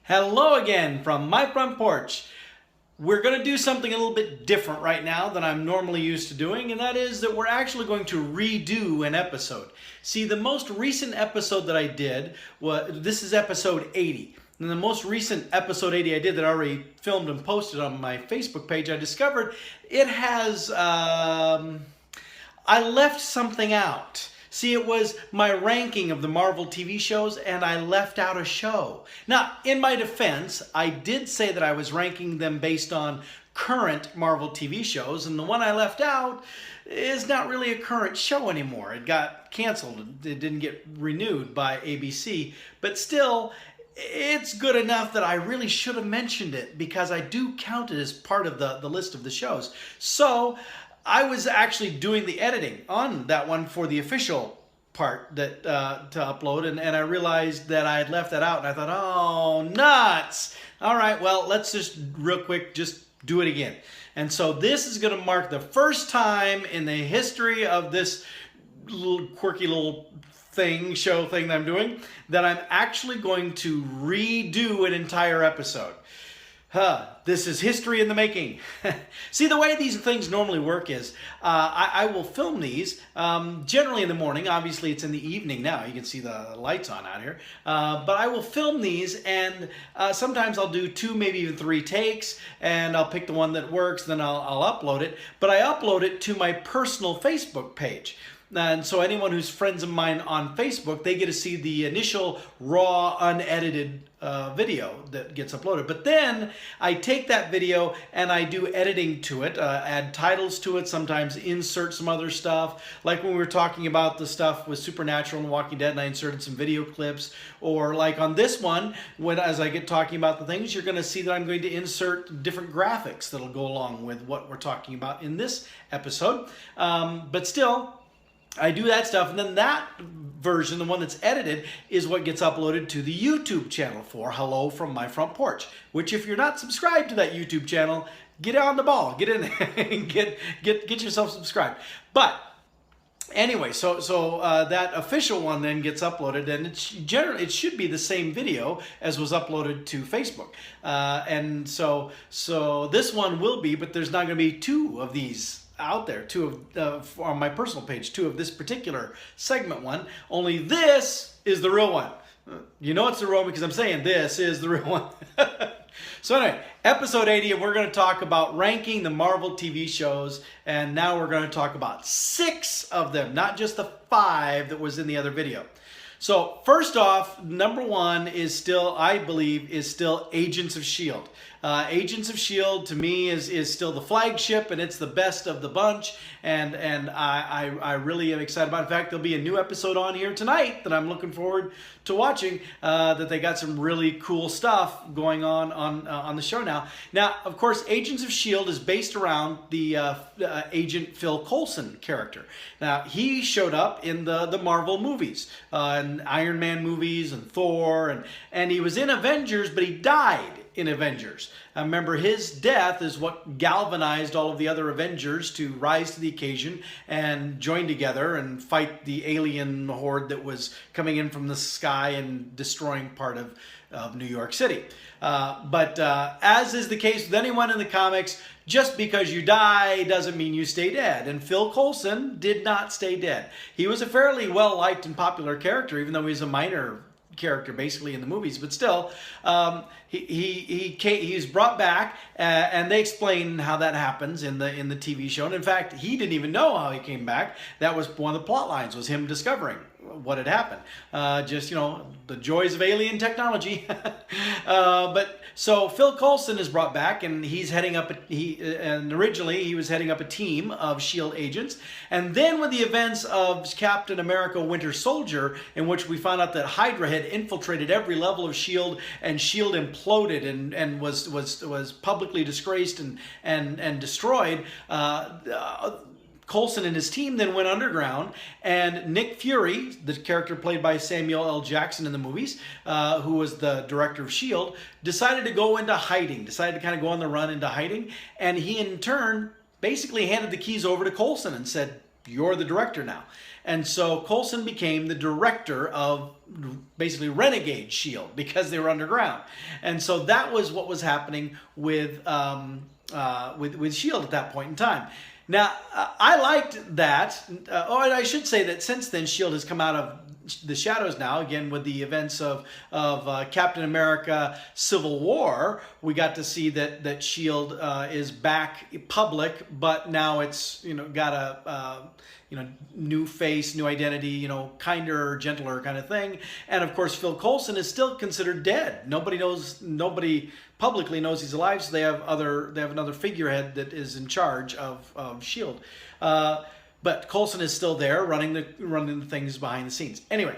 Hello again from my front porch. We're going to do something a little bit different right now than I'm normally used to doing, and that is that we're actually going to redo an episode. See, the most recent episode that I did, this is episode 80. And the most recent episode 80 I did that I already filmed and posted on my Facebook page, I discovered it has, I left something out. See, it was my ranking of the Marvel TV shows, and I left out a show. Now, in my defense, I did say that I was ranking them based on current Marvel TV shows, and the one I left out is not really a current show anymore. It got canceled. It didn't get renewed by ABC, but still, it's good enough that I really should have mentioned it because I do count it as part of the list of the shows. So I was actually doing the editing on that one for the official part that to upload, and I realized that I had left that out, and I thought, oh, nuts. All right, well, let's just real quick just do it again. And so this is going to mark the first time in the history of this little quirky little show thing that I'm doing, that I'm actually going to redo an entire episode. This is history in the making. See, the way these things normally work is I will film these generally in the morning. Obviously, it's in the evening now. You can see the lights on out here. But I will film these, and sometimes I'll do 2, maybe even 3 takes, and I'll pick the one that works, then I'll upload it. But I upload it to my personal Facebook page. And so anyone who's friends of mine on Facebook, they get to see the initial raw, unedited video that gets uploaded. But then I take that video and I do editing to it, add titles to it, sometimes insert some other stuff. Like when we were talking about the stuff with Supernatural and Walking Dead, and I inserted some video clips. Or like on this one, as I get talking about the things, you're going to see that I'm going to insert different graphics that'll go along with what we're talking about in this episode. But still, I do that stuff, and then that version, the one that's edited, is what gets uploaded to the YouTube channel for Hello From My Front Porch, which if you're not subscribed to that YouTube channel, get on the ball, get in there and get yourself subscribed. But anyway, so that official one then gets uploaded, and it should be the same video as was uploaded to Facebook. And so this one will be, but there's not going to be 2 of these out there, 2 of on my personal page, 2 of this particular segment one. Only this is the real one. You know it's the real one because I'm saying this is the real one. So anyway, episode 80, and we're going to talk about ranking the Marvel TV shows, and now we're going to talk about 6 of them, not just the 5 that was in the other video. So first off, number 1 is still, I believe, is still Agents of S.H.I.E.L.D. Agents of S.H.I.E.L.D. to me is still the flagship, and it's the best of the bunch, and I really am excited about it. In fact, there'll be a new episode on here tonight that I'm looking forward to watching, that they got some really cool stuff going on the show now. Now, of course, Agents of S.H.I.E.L.D. is based around the Agent Phil Coulson character. Now, he showed up in the Marvel movies, and Iron Man movies, and Thor, and he was in Avengers, but he died in Avengers. I remember his death is what galvanized all of the other Avengers to rise to the occasion and join together and fight the alien horde that was coming in from the sky and destroying part of New York City. But as is the case with anyone in the comics, just because you die doesn't mean you stay dead. And Phil Coulson did not stay dead. He was a fairly well-liked and popular character, even though he's a minor character basically in the movies, but still he's brought back, and they explain how that happens in the TV show. And in fact, he didn't even know how he came back. That was one of the plot lines, was him discovering what had happened. Just, you know, the joys of alien technology. But so Phil Coulson is brought back, and he's heading up and originally he was heading up a team of S.H.I.E.L.D. agents. And then with the events of Captain America Winter Soldier, in which we found out that Hydra had infiltrated every level of S.H.I.E.L.D. and S.H.I.E.L.D. imploded and was publicly disgraced and destroyed, Coulson and his team then went underground, and Nick Fury, the character played by Samuel L. Jackson in the movies, who was the director of S.H.I.E.L.D., decided to go into hiding, decided to kind of go on the run into hiding, and he in turn basically handed the keys over to Coulson and said, you're the director now. And so Coulson became the director of basically Renegade S.H.I.E.L.D. because they were underground. And so that was what was happening with S.H.I.E.L.D. at that point in time. Now, I liked that. And I should say that since then, S.H.I.E.L.D. has come out of the shadows now, again, with the events of Captain America Civil War. We got to see that S.H.I.E.L.D. Is back public, but now it's, got a new face, new identity, kinder, gentler kind of thing. And of course, Phil Coulson is still considered dead. Nobody publicly knows he's alive, so they have another figurehead that is in charge of S.H.I.E.L.D. But Coulson is still there, running the things behind the scenes. Anyway,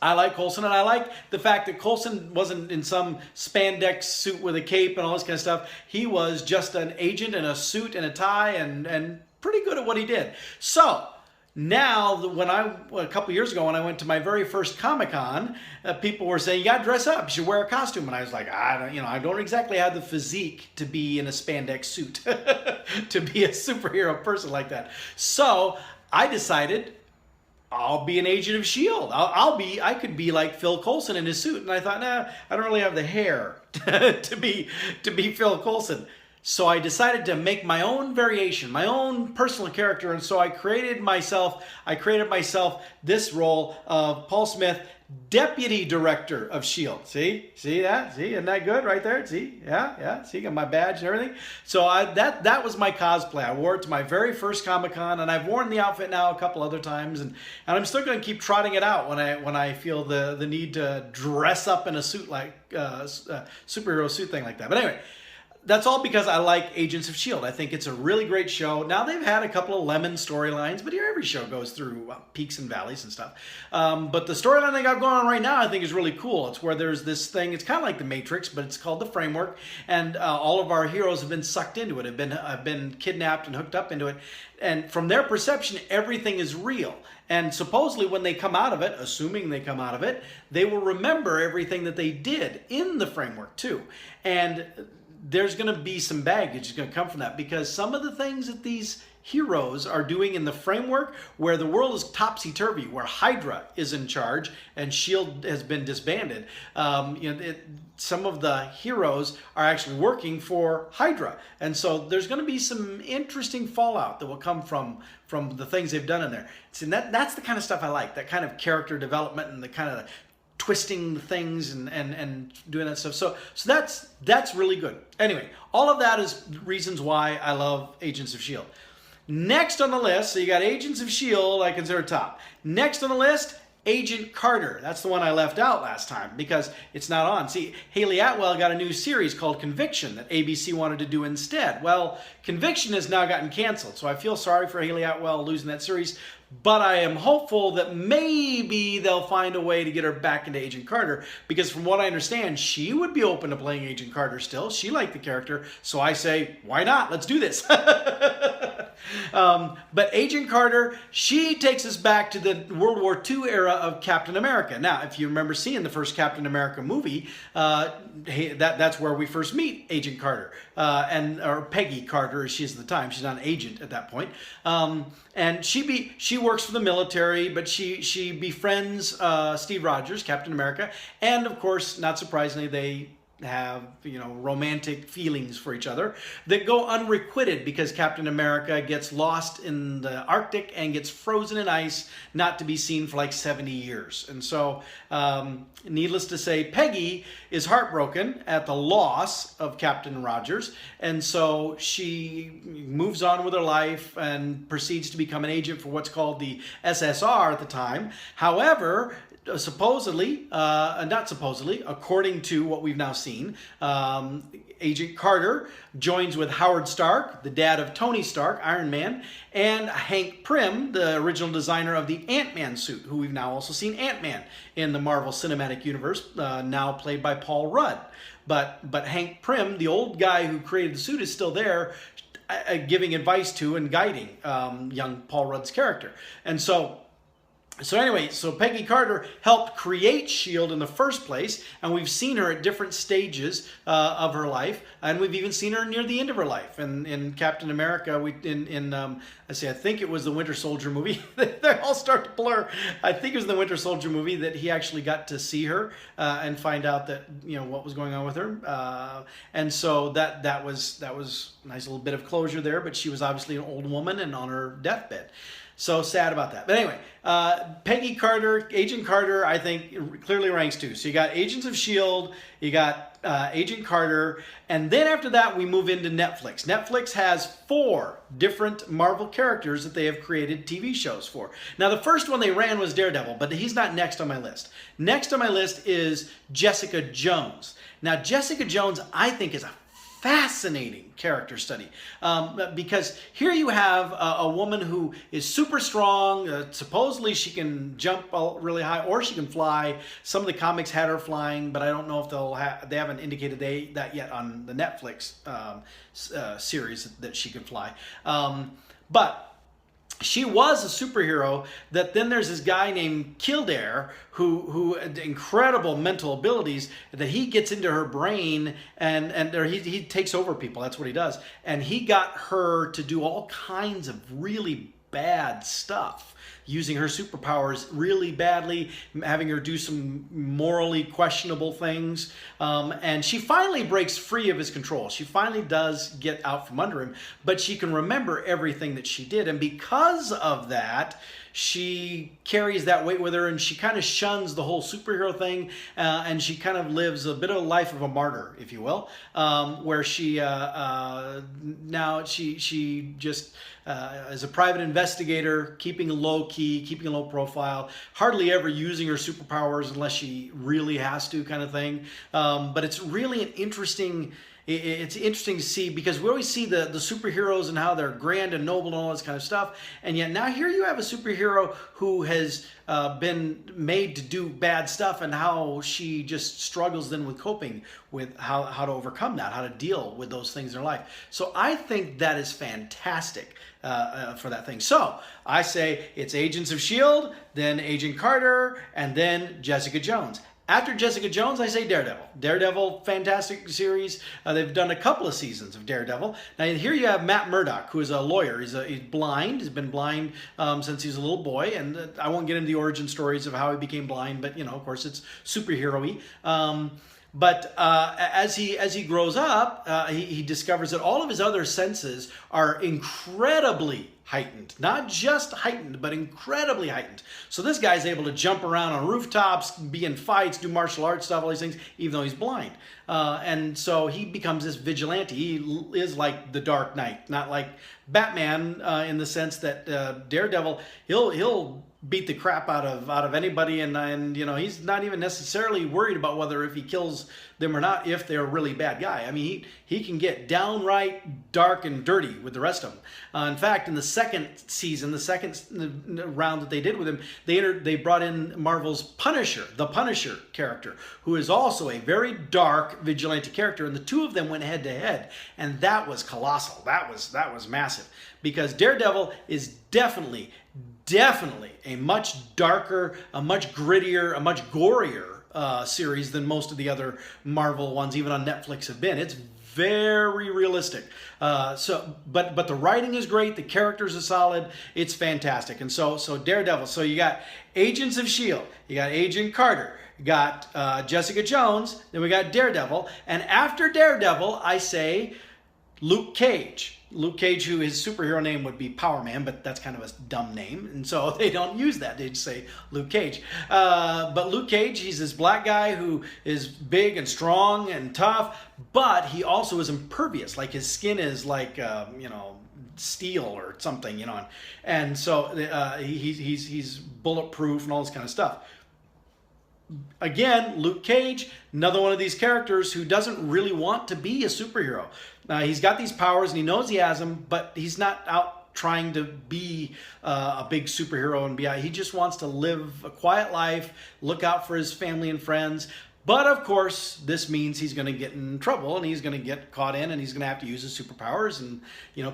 I like Coulson, and I like the fact that Coulson wasn't in some spandex suit with a cape and all this kind of stuff. He was just an agent in a suit and a tie, and pretty good at what he did. So now, a couple years ago, when I went to my very first Comic-Con, people were saying, you got to dress up, you should wear a costume. And I was like, I don't exactly have the physique to be in a spandex suit, to be a superhero person like that. So I decided I'll be an agent of S.H.I.E.L.D. I could be like Phil Coulson in his suit. And I thought, nah, I don't really have the hair to be Phil Coulson. So I decided to make my own variation, my own personal character, and so I created myself this role of Paul Smith, Deputy Director of S.H.I.E.L.D. See that? See, isn't that good right there? See, yeah. See, got my badge and everything. So that was my cosplay. I wore it to my very first Comic-Con, and I've worn the outfit now a couple other times, and I'm still going to keep trotting it out when I feel the need to dress up in a suit like superhero suit thing like that. But anyway. That's all because I like Agents of S.H.I.E.L.D. I think it's a really great show. Now, they've had a couple of lemon storylines, but every show goes through peaks and valleys and stuff. But the storyline they got going on right now, I think, is really cool. It's where there's this thing, it's kind of like The Matrix, but it's called The Framework, and all of our heroes have been sucked into it, have been kidnapped and hooked up into it. And from their perception, everything is real. And supposedly when they come out of it, assuming they come out of it, they will remember everything that they did in the framework too. And there's going to be some baggage that's going to come from that, because some of the things that these heroes are doing in the framework, where the world is topsy-turvy, where Hydra is in charge and S.H.I.E.L.D. has been disbanded, some of the heroes are actually working for Hydra. And so there's going to be some interesting fallout that will come from the things they've done in there. See, that's the kind of stuff I like, that kind of character development and the kind of twisting things and doing that stuff. So that's really good. Anyway, all of that is reasons why I love Agents of S.H.I.E.L.D. Next on the list, so you got Agents of S.H.I.E.L.D. I consider top. Next on the list, Agent Carter. That's the one I left out last time because it's not on. See, Haley Atwell got a new series called Conviction that ABC wanted to do instead. Well, Conviction has now gotten canceled, so I feel sorry for Haley Atwell losing that series, but I am hopeful that maybe they'll find a way to get her back into Agent Carter, because from what I understand, she would be open to playing Agent Carter still. She liked the character, so I say, why not? Let's do this. But Agent Carter, she takes us back to the World War II era of Captain America. Now, if you remember seeing the first Captain America movie, that's where we first meet Agent Carter, or Peggy Carter, as she is at the time. She's not an agent at that point. And she works for the military, but she befriends Steve Rogers, Captain America, and of course, not surprisingly, they have romantic feelings for each other that go unrequited because Captain America gets lost in the Arctic and gets frozen in ice, not to be seen for like 70 years. And so, needless to say, Peggy is heartbroken at the loss of Captain Rogers, and so she moves on with her life and proceeds to become an agent for what's called the SSR at the time. However, according to what we've now seen, Agent Carter joins with Howard Stark, the dad of Tony Stark, Iron Man, and Hank Pym, the original designer of the Ant-Man suit, who we've now also seen Ant-Man in the Marvel Cinematic Universe, now played by Paul Rudd. But Hank Pym, the old guy who created the suit, is still there, giving advice to and guiding young Paul Rudd's character. And so So anyway, so Peggy Carter helped create S.H.I.E.L.D. in the first place, and we've seen her at different stages of her life, and we've even seen her near the end of her life. And in Captain America, I think it was the Winter Soldier movie. They all start to blur. I think it was the Winter Soldier movie that he actually got to see her and find out that what was going on with her. And so that was a nice little bit of closure there. But she was obviously an old woman and on her deathbed. So sad about that. But anyway, Peggy Carter, Agent Carter, I think clearly ranks too. So you got Agents of S.H.I.E.L.D., you got Agent Carter, and then after that we move into Netflix. Netflix has 4 different Marvel characters that they have created TV shows for. Now the first one they ran was Daredevil, but he's not next on my list. Next on my list is Jessica Jones. Now Jessica Jones, I think, is a fascinating character study because here you have a woman who is super strong. Supposedly she can jump really high or she can fly. Some of the comics had her flying, but I don't know if they haven't indicated that yet on the Netflix series that she could fly. But she was a superhero that then there's this guy named Kildare who had incredible mental abilities that he gets into her brain and he takes over people. That's what he does. And he got her to do all kinds of really bad stuff, using her superpowers really badly, having her do some morally questionable things. And she finally breaks free of his control. She finally does get out from under him, but she can remember everything that she did. And because of that, she carries that weight with her, and she kind of shuns the whole superhero thing, and she kind of lives a bit of a life of a martyr, if you will, where she now she just is a private investigator, keeping low key, keeping a low profile, hardly ever using her superpowers unless she really has to, kind of thing. But it's really an interesting. It's interesting to see because we always see the superheroes and how they're grand and noble and all this kind of stuff. And yet now here you have a superhero who has been made to do bad stuff and how she just struggles then with coping with how to overcome that, how to deal with those things in her life. So I think that is fantastic for that thing. So I say it's Agents of S.H.I.E.L.D., then Agent Carter, and then Jessica Jones. After Jessica Jones, I say Daredevil. Daredevil, fantastic series. They've done a couple of seasons of Daredevil. Now here you have Matt Murdock, who is a lawyer. He's blind. He's been blind since he's a little boy. And I won't get into the origin stories of how he became blind, but of course, it's superhero-y. But as he grows up, he discovers that all of his other senses are incredibly heightened. Not just heightened, but incredibly heightened. So this guy's able to jump around on rooftops, be in fights, do martial arts stuff, all these things, even though he's blind. And so he becomes this vigilante. He is like the Dark Knight, not like Batman in the sense that Daredevil, he'll beat the crap out of anybody, and he's not even necessarily worried about whether if he kills them or not, if they're a really bad guy. I mean, he can get downright dark and dirty with the rest of them. In fact, in the second season, the second round that they did with him, they brought in Marvel's Punisher, the Punisher character, who is also a very dark vigilante character, and the two of them went head to head, and that was colossal. That was massive, because Daredevil is definitely a much darker, a much grittier, a much gorier series than most of the other Marvel ones, even on Netflix, have been. It's very realistic. But the writing is great. The characters are solid. It's fantastic. And so Daredevil. So you got Agents of S.H.I.E.L.D., you got Agent Carter, you got Jessica Jones, then we got Daredevil. And after Daredevil, I say Luke Cage. Luke Cage, who his superhero name would be Power Man, but that's kind of a dumb name, and so they don't use that. They just say Luke Cage. But Luke Cage, he's this black guy who is big and strong and tough, but he also is impervious. Like his skin is like, steel or something, and so he's bulletproof and all this kind of stuff. Again, Luke Cage, another one of these characters who doesn't really want to be a superhero. He's got these powers and he knows he has them, but he's not out trying to be a big superhero and he just wants to live a quiet life, look out for his family and friends. But of course, this means he's going to get in trouble and he's going to get caught in and he's going to have to use his superpowers, and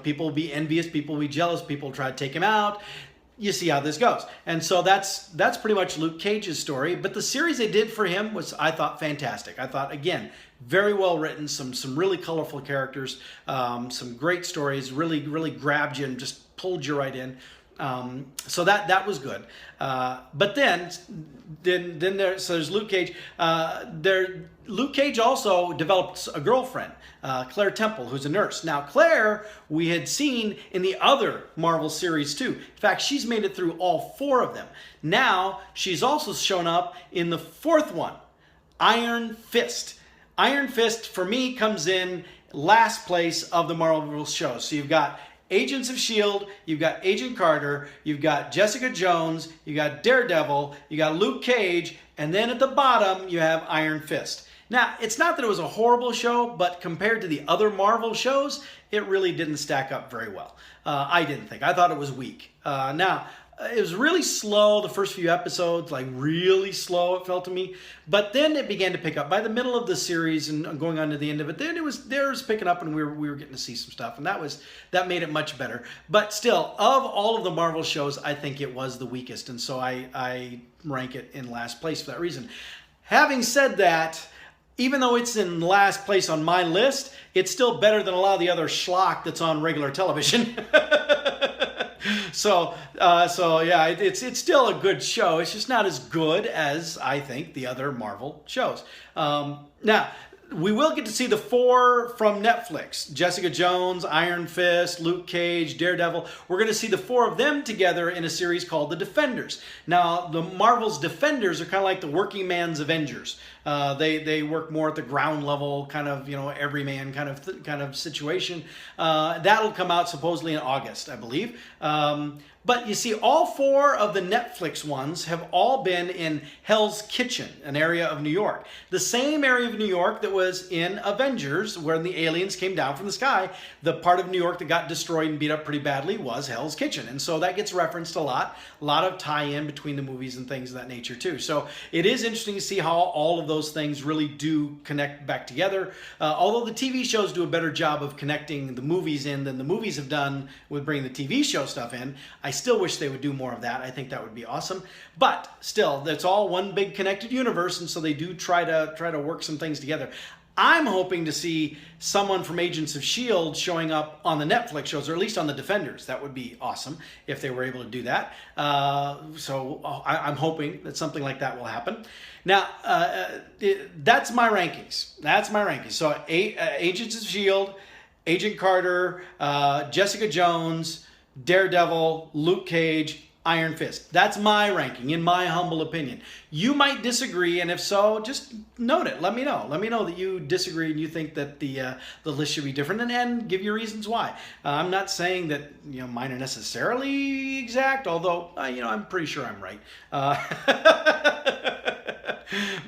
people will be envious, people will be jealous, people will try to take him out. you see how this goes. And so that's pretty much Luke Cage's story. But the series they did for him was, I thought, fantastic. I thought, again, very well written, some really colorful characters, some great stories, really grabbed you and just pulled you right in. So that was good. But then there's Luke Cage. Luke Cage also developed a girlfriend, Claire Temple, who's a nurse. Now, Claire, we had seen in the other Marvel series too. In fact, she's made it through all 4 of them. Now, she's also shown up in the 4th one, Iron Fist. Iron Fist, for me, comes in last place of the Marvel shows. So you've got Agents of S.H.I.E.L.D., you've got Agent Carter, you've got Jessica Jones, you got Daredevil, you got Luke Cage, and then at the bottom you have Iron Fist. Now, it's not that it was a horrible show, but compared to the other Marvel shows, it really didn't stack up very well. I didn't think. I thought it was weak. Now, it was really slow, the first few episodes, like really slow, it felt to me. But then it began to pick up. By the middle of the series and going on to the end of it, then it was picking up, and we were getting to see some stuff. And that made it much better. But still, of all of the Marvel shows, I think it was the weakest. And so I rank it in last place for that reason. Having said that, even though it's in last place on my list, it's still better than a lot of the other schlock that's on regular television. So yeah, it's still a good show. It's just not as good as, I think, the other Marvel shows. Now, we will get to see the 4 from Netflix. Jessica Jones, Iron Fist, Luke Cage, Daredevil. We're going to see the 4 of them together in a series called The Defenders. Now, the Marvel's Defenders are kind of like the working man's Avengers. They work more at the ground level, kind of, everyman kind of situation. That'll come out supposedly in August, I believe. But you see, all 4 of the Netflix ones have all been in Hell's Kitchen, an area of New York. The same area of New York that was in Avengers, where the aliens came down from the sky. The part of New York that got destroyed and beat up pretty badly was Hell's Kitchen. And so that gets referenced a lot of tie-in between the movies and things of that nature too. So it is interesting to see how all of those things really do connect back together. Although the TV shows do a better job of connecting the movies in than the movies have done with bringing the TV show stuff in, I still wish they would do more of that. I think that would be awesome. But still, that's all one big connected universe, and so they do try to work some things together. I'm hoping to see someone from Agents of S.H.I.E.L.D. showing up on the Netflix shows, or at least on the Defenders. That would be awesome if they were able to do that. So I'm hoping that something like that will happen. Now, that's my rankings. So Agents of S.H.I.E.L.D., Agent Carter, Jessica Jones, Daredevil, Luke Cage, Iron Fist. That's my ranking, in my humble opinion. You might disagree, and if so, just note it. Let me know. Let me know that you disagree and you think that the list should be different, and give your reasons why. I'm not saying that mine are necessarily exact, although I'm pretty sure I'm right.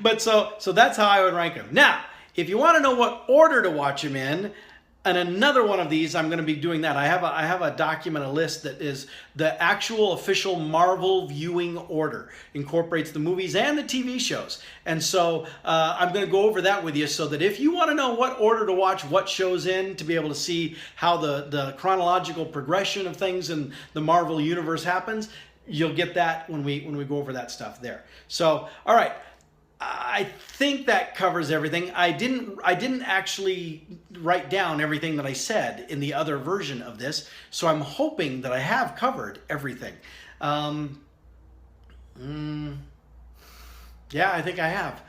But so that's how I would rank them. Now, if you want to know what order to watch them in, and another one of these, I'm going to be doing that. I have a document, a list that is the actual official Marvel viewing order. Incorporates the movies and the TV shows. And so I'm going to go over that with you so that if you want to know what order to watch what shows in, to be able to see how the chronological progression of things in the Marvel universe happens, you'll get that when we go over that stuff there. So, all right. I think that covers everything. I didn't actually write down everything that I said in the other version of this, so I'm hoping that I have covered everything. Yeah, I think I have.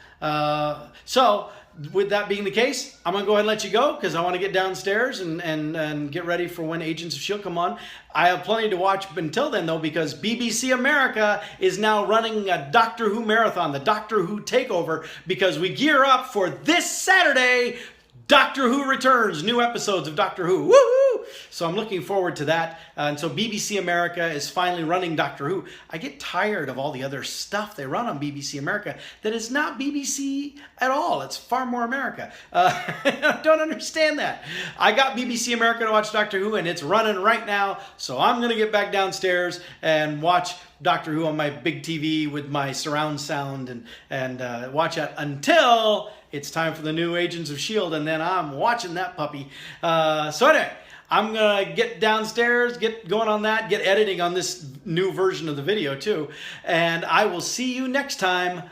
So with that being the case, I'm going to go ahead and let you go because I want to get downstairs and get ready for when Agents of S.H.I.E.L.D. come on. I have plenty to watch until then, though, because BBC America is now running a Doctor Who marathon, the Doctor Who takeover, because we gear up for this Saturday. Doctor Who returns, new episodes of Doctor Who. Woohoo! So I'm looking forward to that. And so BBC America is finally running Doctor Who. I get tired of all the other stuff they run on BBC America that is not BBC at all. It's far more America. I don't understand that. I got BBC America to watch Doctor Who, and it's running right now. So I'm going to get back downstairs and watch Doctor Who on my big TV with my surround sound and watch that until it's time for the new Agents of S.H.I.E.L.D. and then I'm watching that puppy. So anyway, I'm going to get downstairs, get going on that, get editing on this new version of the video too. And I will see you next time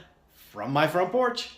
from my front porch.